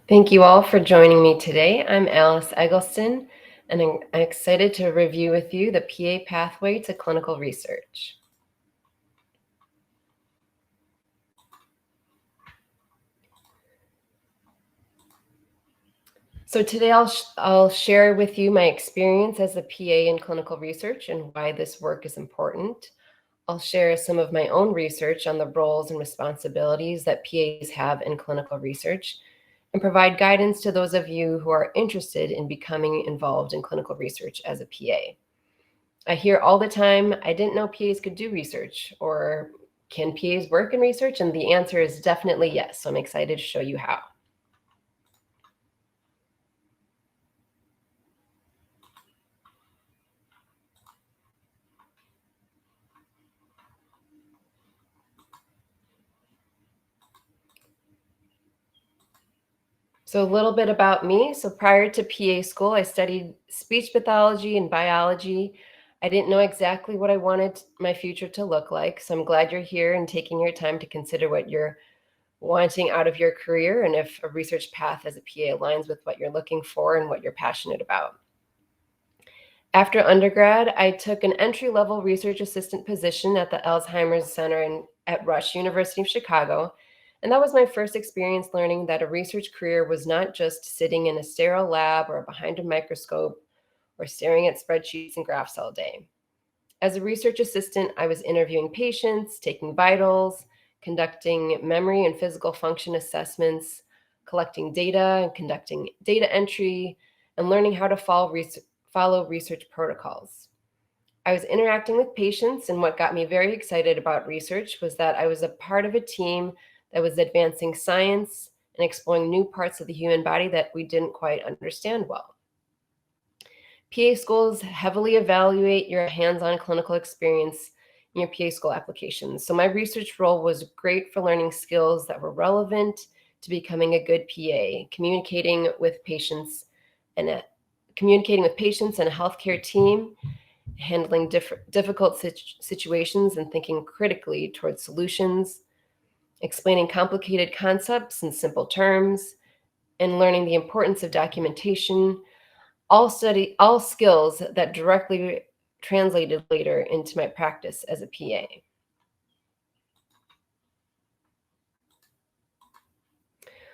Thank you all for joining me today. I'm Alice Eggleston, and I'm excited to review with you the PA pathway to clinical research. So today I'll share with you my experience as a PA in clinical research and why this work is important. I'll share some of my own research on the roles and responsibilities that PAs have in clinical research and provide guidance to those of you who are interested in becoming involved in clinical research as a PA. I hear all the time, I didn't know PAs could do research, or can PAs work in research? And the answer is definitely yes. So I'm excited to show you how. So a little bit about me. So prior to PA school, I studied speech pathology and biology. I didn't know exactly what I wanted my future to look like. So I'm glad you're here and taking your time to consider what you're wanting out of your career and if a research path as a PA aligns with what you're looking for and what you're passionate about. After undergrad, I took an entry-level research assistant position at the Alzheimer's Center at Rush University of Chicago. And that was my first experience learning that a research career was not just sitting in a sterile lab or behind a microscope or staring at spreadsheets and graphs all day. As a research assistant, I was interviewing patients, taking vitals, conducting memory and physical function assessments, collecting data and conducting data entry, and learning how to follow research protocols. I was interacting with patients, and what got me very excited about research was that I was a part of a team that was advancing science and exploring new parts of the human body that we didn't quite understand well. PA schools heavily evaluate your hands-on clinical experience in your PA school applications. So my research role was great for learning skills that were relevant to becoming a good PA, communicating with patients and a healthcare team, handling difficult situations and thinking critically towards solutions, explaining complicated concepts in simple terms, and learning the importance of documentation, all skills that directly translated later into my practice as a PA.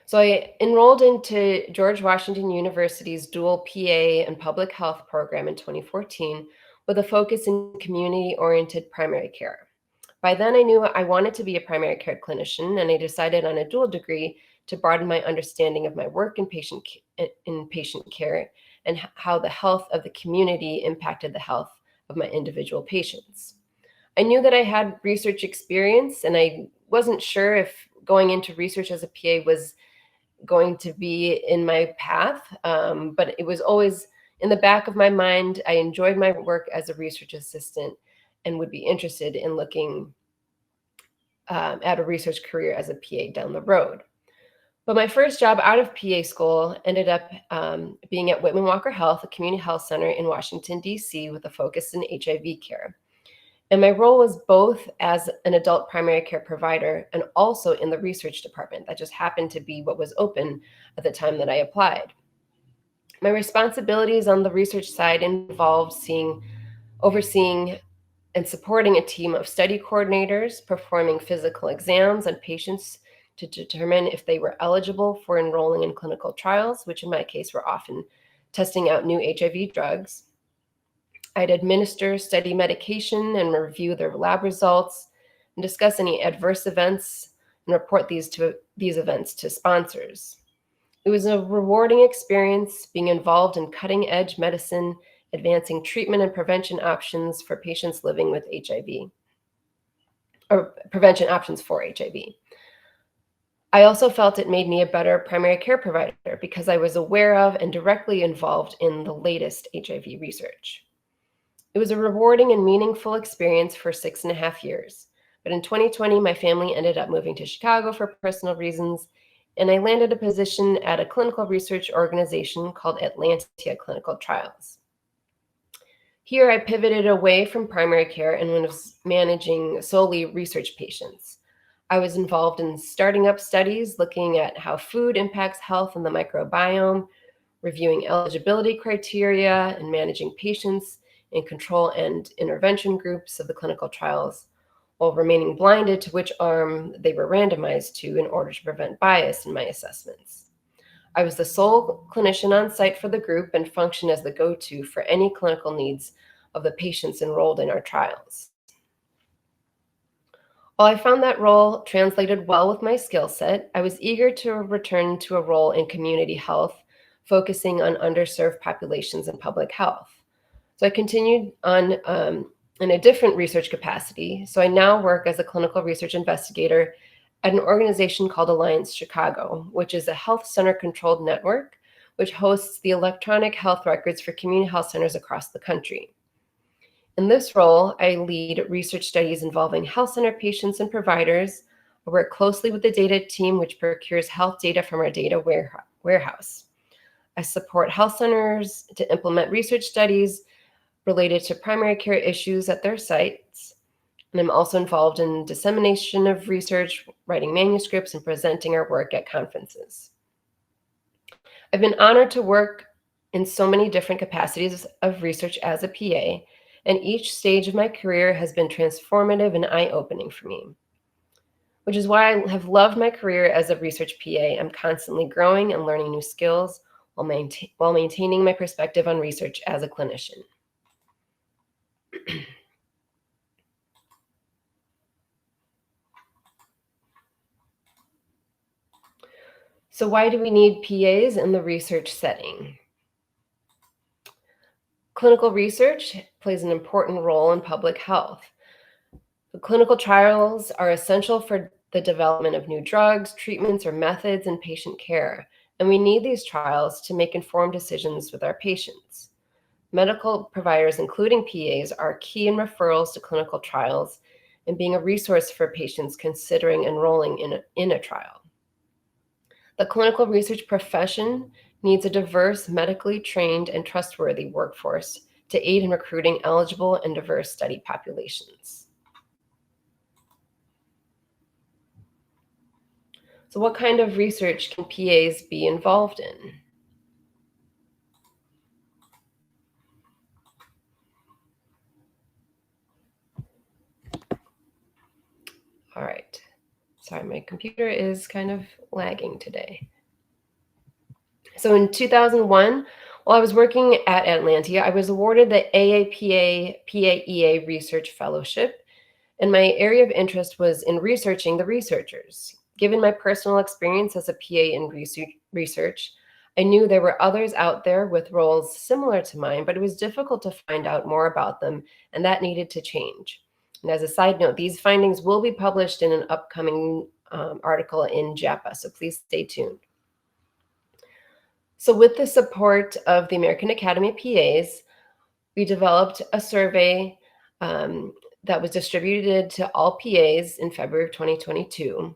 So I enrolled into George Washington University's dual PA and public health program in 2014 with a focus in community-oriented primary care. By then, I knew I wanted to be a primary care clinician, and I decided on a dual degree to broaden my understanding of my work in patient care and how the health of the community impacted the health of my individual patients. I knew that I had research experience, and I wasn't sure if going into research as a PA was going to be in my path, but it was always in the back of my mind. I enjoyed my work as a research assistant and would be interested in looking at a research career as a PA down the road. But my first job out of PA school ended up being at Whitman Walker Health, a community health center in Washington, D.C., with a focus in HIV care. And my role was both as an adult primary care provider and also in the research department. That just happened to be what was open at the time that I applied. My responsibilities on the research side involved overseeing and supporting a team of study coordinators, performing physical exams on patients to determine if they were eligible for enrolling in clinical trials, which in my case were often testing out new HIV drugs. I'd administer study medication and review their lab results and discuss any adverse events and report these events to sponsors. It was a rewarding experience being involved in cutting-edge medicine, advancing treatment and prevention options for patients living with HIV, or prevention options for HIV. I also felt it made me a better primary care provider because I was aware of and directly involved in the latest HIV research. It was a rewarding and meaningful experience for 6.5 years. But in 2020, my family ended up moving to Chicago for personal reasons, and I landed a position at a clinical research organization called Atlantia Clinical Trials. Here, I pivoted away from primary care and was managing solely research patients. I was involved in starting up studies looking at how food impacts health and the microbiome, reviewing eligibility criteria, and managing patients in control and intervention groups of the clinical trials, while remaining blinded to which arm they were randomized to in order to prevent bias in my assessments. I was the sole clinician on site for the group and functioned as the go-to for any clinical needs of the patients enrolled in our trials. While I found that role translated well with my skill set, I was eager to return to a role in community health, focusing on underserved populations and public health. So I continued on in a different research capacity. So I now work as a clinical research investigator at an organization called Alliance Chicago, which is a health center controlled network which hosts the electronic health records for community health centers across the country. In this role, I lead research studies involving health center patients and providers. I work closely with the data team, which procures health data from our data warehouse. I support health centers to implement research studies related to primary care issues at their sites. And I'm also involved in dissemination of research, writing manuscripts, and presenting our work at conferences. I've been honored to work in so many different capacities of research as a PA, and each stage of my career has been transformative and eye-opening for me, which is why I have loved my career as a research PA. I'm constantly growing and learning new skills while maintaining my perspective on research as a clinician. So why do we need PAs in the research setting? Clinical research plays an important role in public health. The clinical trials are essential for the development of new drugs, treatments, or methods in patient care, and we need these trials to make informed decisions with our patients. Medical providers, including PAs, are key in referrals to clinical trials and being a resource for patients considering enrolling in a trial. The clinical research profession needs a diverse, medically trained, and trustworthy workforce to aid in recruiting eligible and diverse study populations. So what kind of research can PAs be involved in? All right. Sorry, my computer is kind of lagging today. So in 2001, while I was working at Atlantia, I was awarded the AAPA PAEA Research Fellowship, and my area of interest was in researching the researchers. Given my personal experience as a PA in research, I knew there were others out there with roles similar to mine, but it was difficult to find out more about them, and that needed to change. And as a side note, these findings will be published in an upcoming article in JAPA, so please stay tuned. So with the support of the American Academy of PAs, we developed a survey that was distributed to all PAs in February of 2022.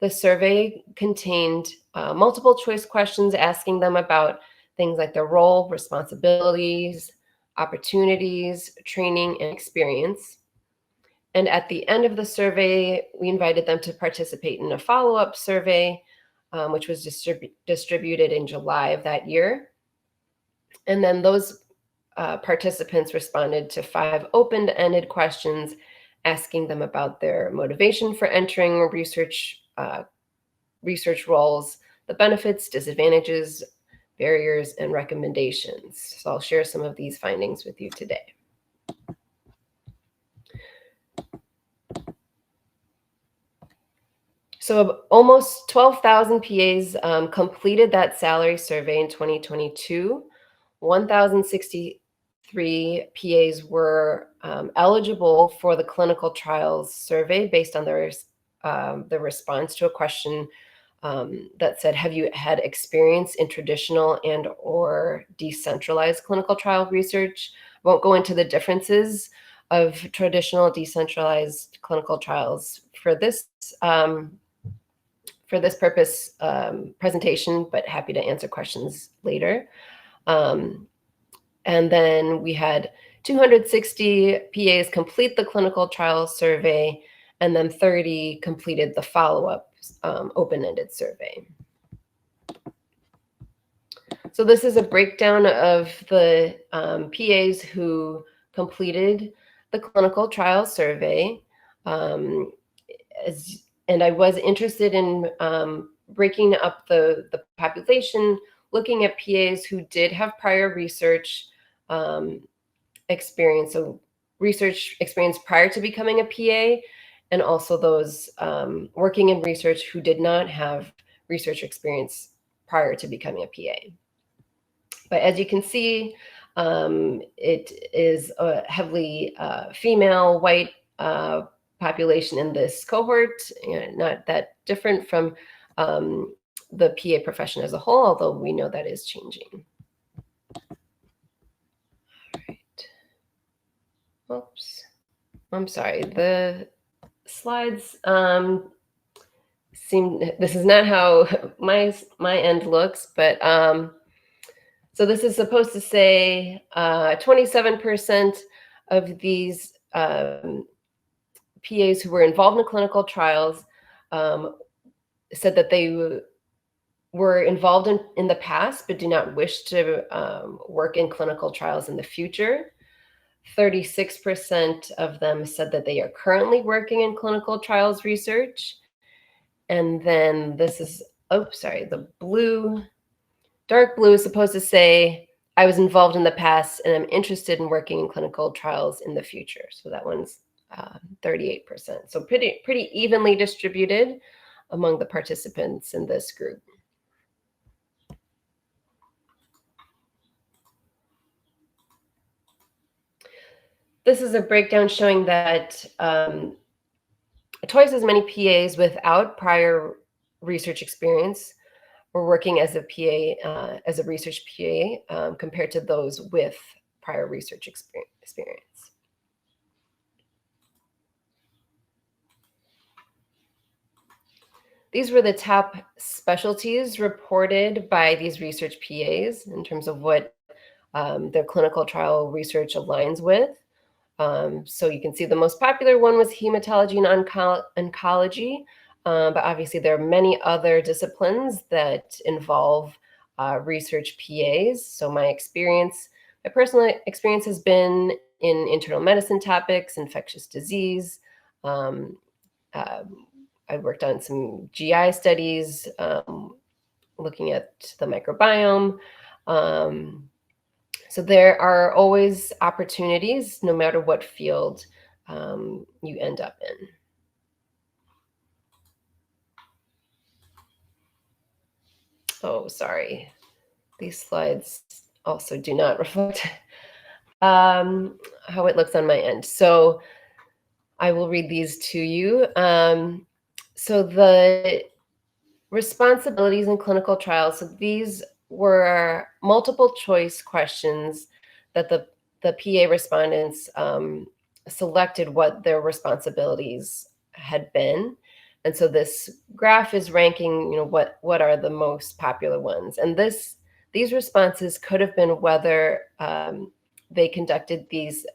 The survey contained multiple choice questions asking them about things like their role, responsibilities, opportunities, training, and experience. And at the end of the survey, we invited them to participate in a follow-up survey, which was distributed in July of that year. And then those participants responded to 5 open-ended questions asking them about their motivation for entering research roles, the benefits, disadvantages, barriers, and recommendations. So I'll share some of these findings with you today. So almost 12,000 PAs completed that salary survey in 2022. 1,063 PAs were eligible for the clinical trials survey based on their response to a question that said, have you had experience in traditional and or decentralized clinical trial research? I won't go into the differences of traditional decentralized clinical trials for this purpose presentation, but happy to answer questions later. And then we had 260 PAs complete the clinical trial survey, and then 30 completed the follow-up open-ended survey. So this is a breakdown of the PAs who completed the clinical trial survey. And I was interested in breaking up the population, looking at PAs who did have prior research experience, so research experience prior to becoming a PA, and also those working in research who did not have research experience prior to becoming a PA. But as you can see, it is a heavily female, white population in this cohort, not that different from the PA profession as a whole, although we know that is changing. All right. Oops. I'm sorry. The slides this is not how my end looks, but so this is supposed to say 27% of these PAs who were involved in clinical trials said that they were involved in the past but do not wish to work in clinical trials in the future. 36% of them said that they are currently working in clinical trials research. And then this is, the blue, dark blue is supposed to say, I was involved in the past and I'm interested in working in clinical trials in the future. So that one's 38%. So pretty evenly distributed among the participants in this group. This is a breakdown showing that twice as many PAs without prior research experience were working as a PA, as a research PA, compared to those with prior research experience. These were the top specialties reported by these research PAs in terms of what their clinical trial research aligns with. So you can see the most popular one was hematology and oncology, but obviously there are many other disciplines that involve research PAs. So my personal experience has been in internal medicine topics, infectious disease. I worked on some GI studies, looking at the microbiome. So there are always opportunities, no matter what field you end up in. Oh, sorry. These slides also do not reflect how it looks on my end. So I will read these to you. So the responsibilities in clinical trials, so these were multiple choice questions that the PA respondents selected what their responsibilities had been. And so this graph is ranking, what are the most popular ones. And these responses could have been whether they conducted these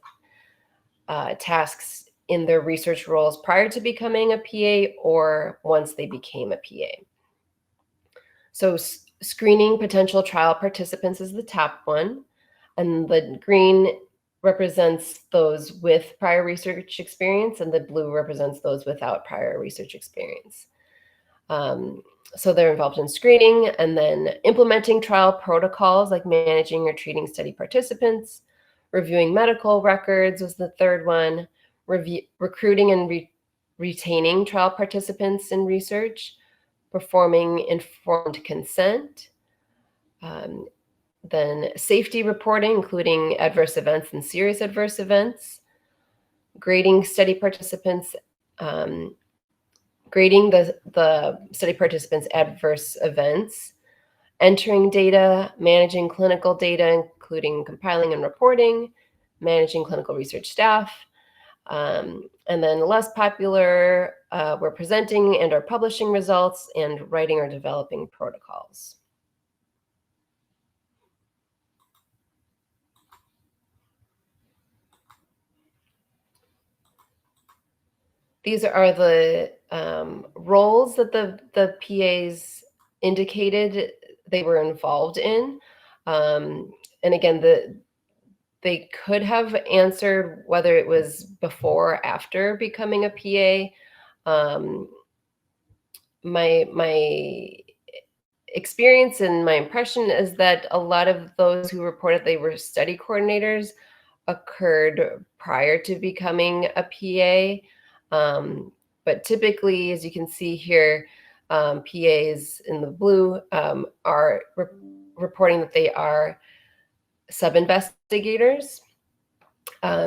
tasks in their research roles prior to becoming a PA or once they became a PA. So screening potential trial participants is the top one, and the green represents those with prior research experience, and the blue represents those without prior research experience. So they're involved in screening, and then implementing trial protocols like managing or treating study participants, reviewing medical records was the third one, recruiting and retaining trial participants in research, performing informed consent, then safety reporting, including adverse events and serious adverse events, grading study participants, grading the study participants' adverse events, entering data, managing clinical data, including compiling and reporting, managing clinical research staff, and then less popular, we're presenting and or publishing results and writing or developing protocols. these are the roles that the PAs indicated they were involved in. And again, they could have answered whether it was before or after becoming a PA. My experience and my impression is that a lot of those who reported they were study coordinators occurred prior to becoming a PA. But typically, as you can see here, PAs in the blue are reporting that they are sub-investigators.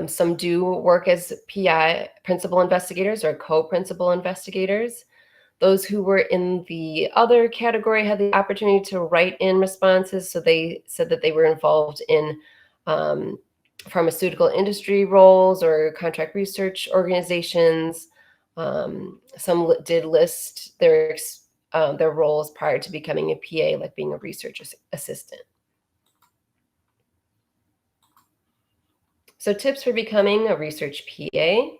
Some do work as PI, principal investigators, or co-principal investigators. Those who were in the other category had the opportunity to write in responses. So they said that they were involved in pharmaceutical industry roles or contract research organizations. Some did list their roles prior to becoming a PA, like being a research assistant. So tips for becoming a research PA.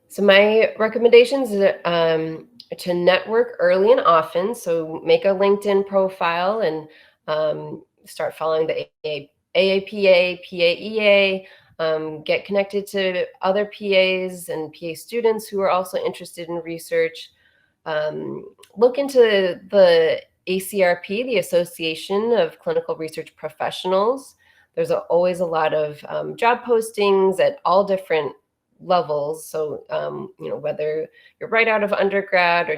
So my recommendations to network early and often. So make a LinkedIn profile and start following the AAPA, PAEA, get connected to other PAs and PA students who are also interested in research. Look into the ACRP, the Association of Clinical Research Professionals. There's always a lot of job postings at all different levels. So, whether you're right out of undergrad or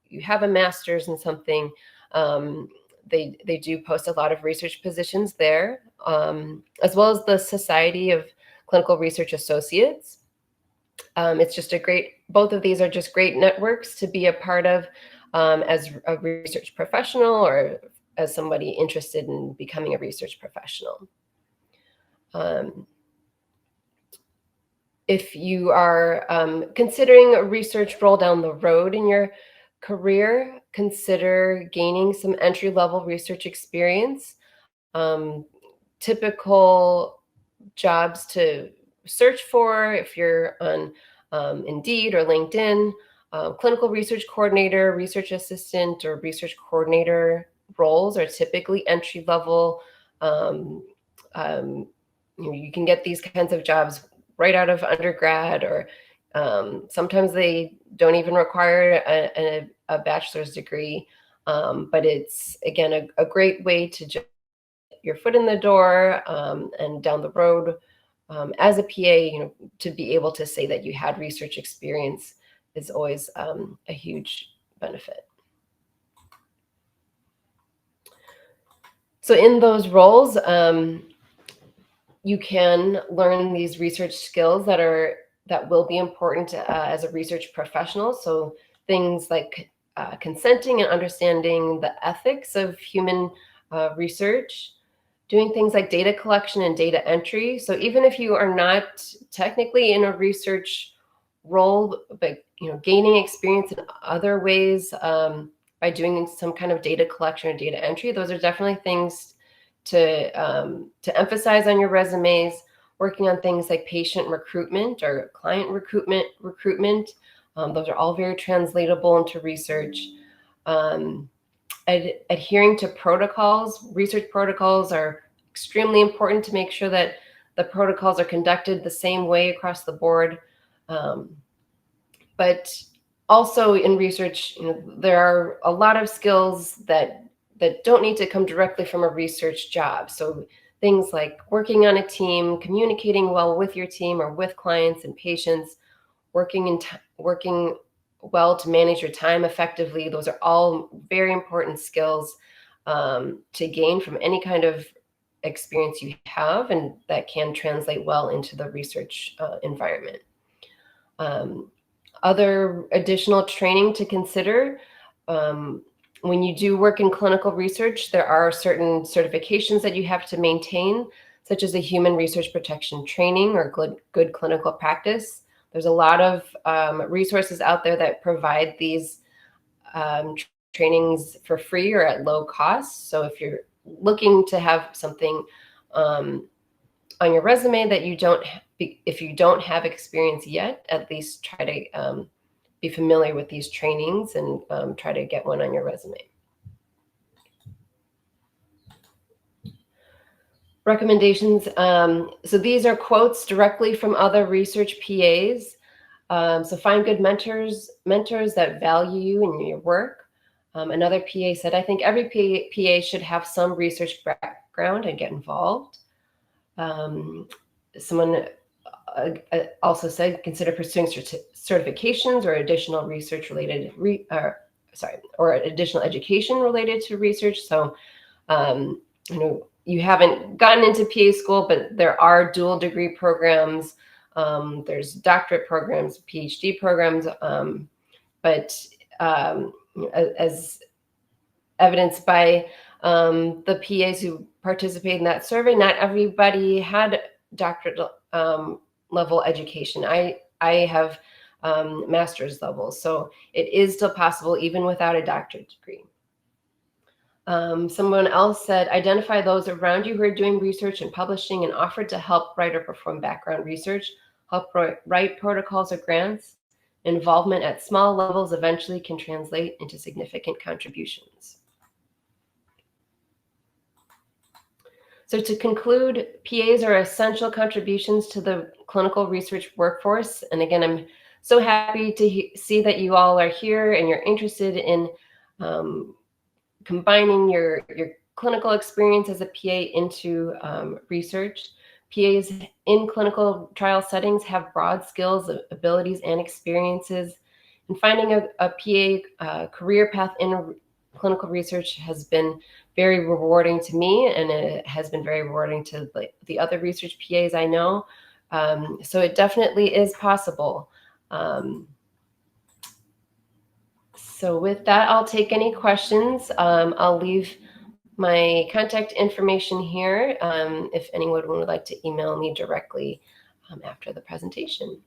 you have a master's in something, they do post a lot of research positions there, as well as the Society of Clinical Research Associates. It's just both of these are just great networks to be a part of as a research professional or as somebody interested in becoming a research professional. If you are considering a research role down the road in your career, consider gaining some entry-level research experience. Typical jobs to search for if you're on Indeed or LinkedIn, clinical research coordinator, research assistant, or research coordinator roles are typically entry-level. You can get these kinds of jobs right out of undergrad, or sometimes they don't even require a bachelor's degree. But it's, again, a great way to just get your foot in the door and down the road as a PA, to be able to say that you had research experience is always a huge benefit. So in those roles, you can learn these research skills that will be important as a research professional. So things like consenting and understanding the ethics of human research, doing things like data collection and data entry. So even if you are not technically in a research role, but gaining experience in other ways by doing some kind of data collection or data entry, those are definitely things to emphasize on your resumes. Working on things like patient recruitment or client recruitment. Those are all very translatable into research. Adhering to protocols. Research protocols are extremely important to make sure that the protocols are conducted the same way across the board. But also in research, there are a lot of skills that don't need to come directly from a research job. So things like working on a team, communicating well with your team or with clients and patients, working well to manage your time effectively. Those are all very important skills to gain from any kind of experience you have, and that can translate well into the research environment. Other additional training to consider. When you do work in clinical research, there are certain certifications that you have to maintain, such as a human research protection training or good clinical practice. There's a lot of resources out there that provide these trainings for free or at low cost. So if you're looking to have something on your resume that you don't, if you don't have experience yet, at least try to be familiar with these trainings and try to get one on your resume. Recommendations. So these are quotes directly from other research PAs. So find good mentors that value you and your work. Another PA said, I think every PA should have some research background and get involved. Someone also said, consider pursuing certifications or additional research related, or additional education related to research. So, you haven't gotten into PA school, but there are dual degree programs. There's doctorate programs, PhD programs, but as evidenced by the PAs who participated in that survey, not everybody had doctorate level education. I have master's level, so it is still possible even without a doctorate degree. Someone else said, identify those around you who are doing research and publishing and offer to help write or perform background research, help write protocols or grants. Involvement at small levels eventually can translate into significant contributions. So to conclude, PAs are essential contributions to the clinical research workforce. And again, I'm so happy to see that you all are here and you're interested in combining your clinical experience as a PA into research. PAs in clinical trial settings have broad skills, abilities, and experiences. And finding a PA career path in clinical research has been very rewarding to me, and it has been very rewarding to the other research PAs I know. So it definitely is possible. So with that, I'll take any questions. I'll leave my contact information here if anyone would like to email me directly after the presentation.